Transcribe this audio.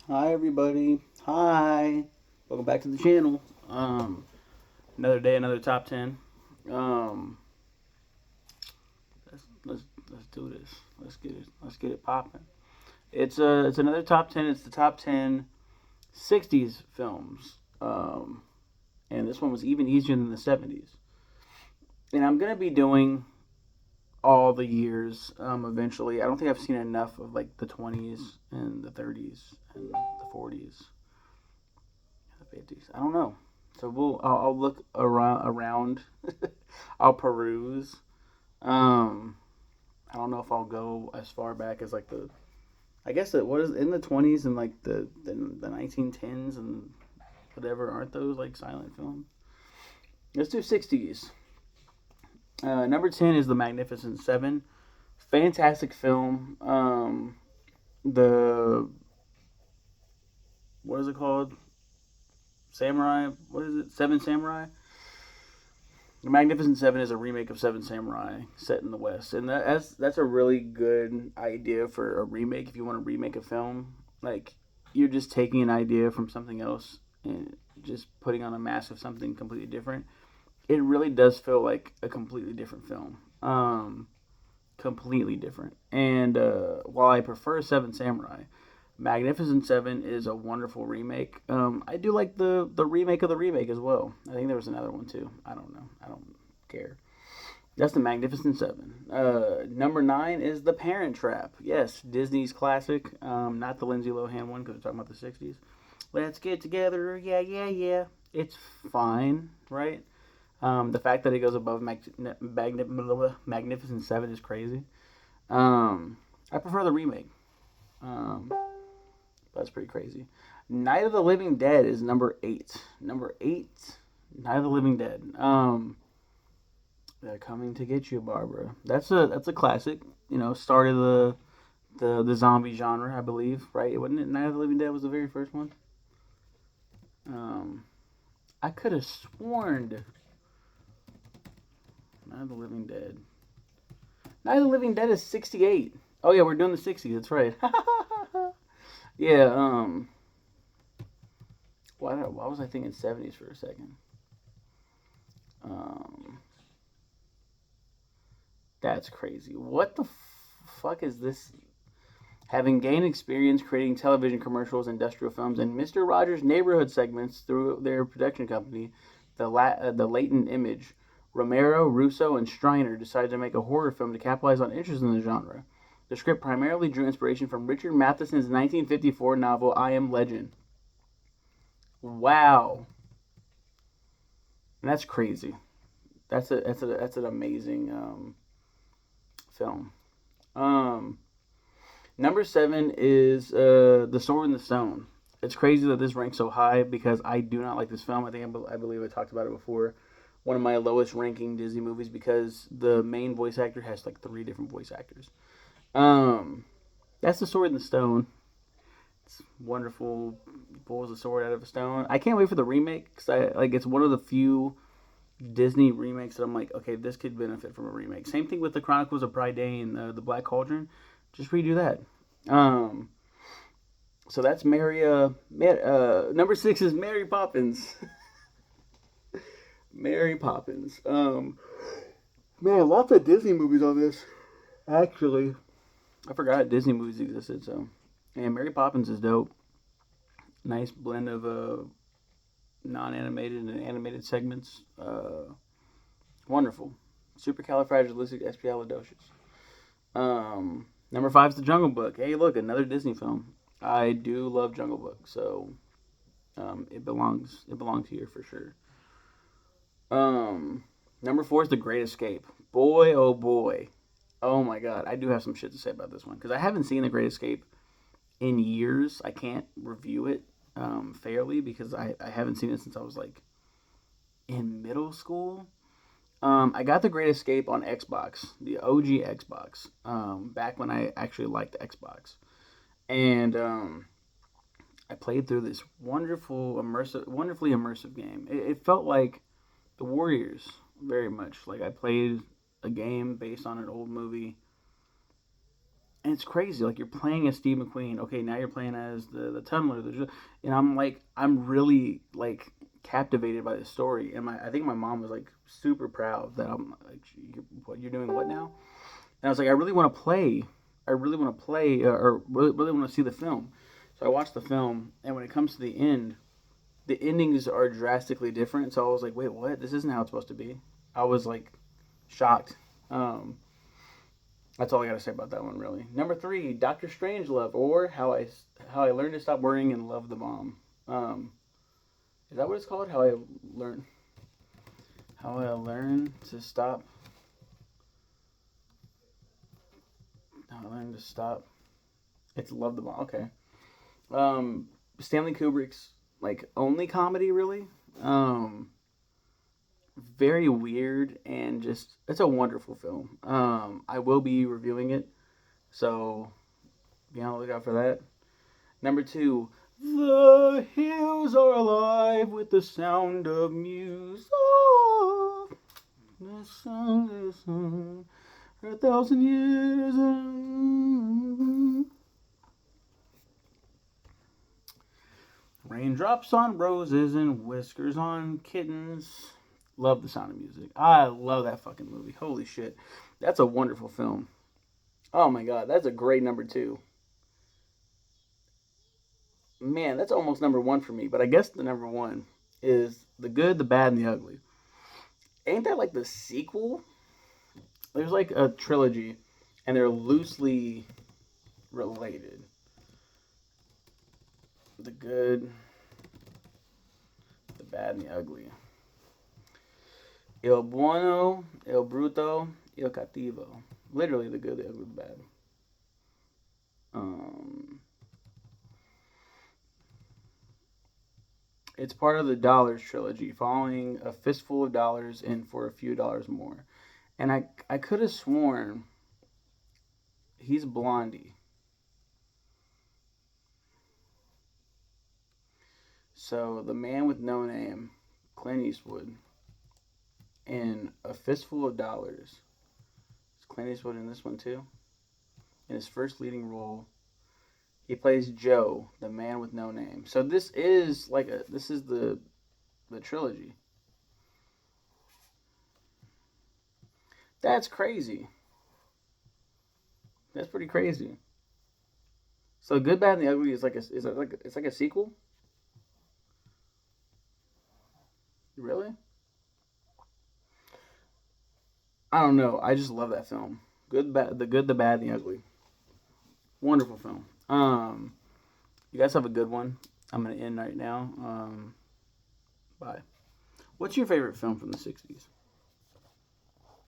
Hi everybody. Hi. Welcome back to the channel. Another day, another top 10. Um, let's do this. Let's get it popping. It's another top 10. It's the top 10 '60s films. And this one was even easier than the '70s. And I'm gonna be doing all the years eventually. I don't think I've seen enough of like the '20s and the '30s and the '40s, the '50s. I don't know. So I'll look around. I'll peruse. Um, I don't know if I'll go as far back as like the. I guess it was in the '20s and like the 1910s and whatever. Aren't those like silent films? Let's do '60s. Number 10 is The Magnificent Seven. Fantastic film. The what is it called? Samurai. What is it? Seven Samurai. The Magnificent Seven is a remake of Seven Samurai set in the West, and that's a really good idea for a remake. If you want to remake a film, like you're just taking an idea from something else and just putting on a mask of something completely different. It really does feel like a completely different film, completely different. And while I prefer Seven Samurai, Magnificent Seven is a wonderful remake. I do like the remake of the remake as well. I think there was another one too. I don't know. I don't care. That's the Magnificent Seven. Number nine is The Parent Trap. Yes, Disney's classic. Not the Lindsay Lohan one because we're talking about the '60s. Let's get together. Yeah, yeah, yeah. It's fine, right? The fact that it goes above Magnificent Seven is crazy. I prefer the remake. Um, that's pretty crazy. Night of the Living Dead is number eight. Number eight, Night of the Living Dead. They're coming to get you, Barbara. That's a classic. You know, started the zombie genre, I believe. Right? It wasn't it. Night of the Living Dead was the very first one. Um, I could have sworn Night of the Living Dead. Night of the Living Dead is 68. Oh yeah, we're doing the '60s. That's right. Yeah. Why was I thinking '70s for a second? Um, that's crazy. What the fuck is this? Having gained experience creating television commercials, industrial films, and Mister Rogers' neighborhood segments through their production company, the Latent Image, Romero, Russo, and Striner decided to make a horror film to capitalize on interest in the genre. The script primarily drew inspiration from Richard Matheson's 1954 novel I Am Legend. Wow, and that's crazy. That's an amazing film. Um, Number seven is The Sword and the Stone. It's crazy that this ranks so high because I do not like this film. I believe I talked about it before. One of my lowest ranking Disney movies because the main voice actor has like three different voice actors. Um, that's The Sword and the Stone. It's wonderful. He pulls the sword out of a stone. I can't wait for the remake because it's one of the few Disney remakes that I'm like, okay, this could benefit from a remake. Same thing with the Chronicles of Prydain, the Black Cauldron. Just redo that. Um, so that's number six is Mary Poppins. Mary Poppins. Man, lots of Disney movies on this. Actually, I forgot Disney movies existed. So, and Mary Poppins is dope. Nice blend of non-animated and animated segments. Wonderful. Supercalifragilisticexpialidocious. Number five is The Jungle Book. Hey, look, another Disney film. I do love Jungle Book, so it belongs here for sure. Number four is The Great Escape. Boy, oh boy, oh my god, I do have some shit to say about this one because I haven't seen The Great Escape in years. I can't review it fairly because I haven't seen it since I was like in middle school. I got The Great Escape on Xbox, the OG Xbox, back when I actually liked Xbox, and I played through this wonderfully immersive game. It felt like the Warriors very much. Like I played a game based on an old movie, and it's crazy. Like you're playing as Steve McQueen. Okay, now you're playing as the tunneler. And I'm like, I'm really like captivated by this story. And I think my mom was like super proud that I'm like, what you're doing what now? And I was like, I really want to play. I really want to play, or really want to see the film. So I watched the film, and when it comes to the endings are drastically different. So I was like, wait, what? This isn't how it's supposed to be. I was like shocked. That's all I got to say about that one, really. Number 3, Doctor Strangelove, or How I Learned to Stop Worrying and Love the Bomb. Is that what it's called? How I learned to stop. How I learned to stop. It's Love the Bomb. Okay. Stanley Kubrick's like only comedy, really. Very weird and just it's a wonderful film. I will be reviewing it, so be on the lookout for that. Number 2, the hills are alive with the sound of music. The sun for 1,000 years. Raindrops on roses and whiskers on kittens. Love The Sound of Music. I love that fucking movie. Holy shit. That's a wonderful film. Oh my god, that's a great number 2. Man, that's almost number 1 for me, but I guess the number 1 is The Good, the Bad, and the Ugly. Ain't that like the sequel? There's like a trilogy, and they're loosely related. The Good, the Bad, and the Ugly. El Bueno, El Bruto, El Cattivo. Literally the good, the ugly, the bad. It's part of the Dollars trilogy, following A Fistful of Dollars and For a Few Dollars More. And I could have sworn he's Blondie. So the man with no name, Clint Eastwood, in A Fistful of Dollars. Is Clint Eastwood in this one too? In his first leading role, he plays Joe, the man with no name. So this is the trilogy. That's crazy. That's pretty crazy. So Good, Bad, and the Ugly is it's like a sequel. Really? I don't know. I just love that film. The Good, the Bad, and the Ugly. Wonderful film. You guys have a good one. I'm gonna end right now. Bye. What's your favorite film from the '60s?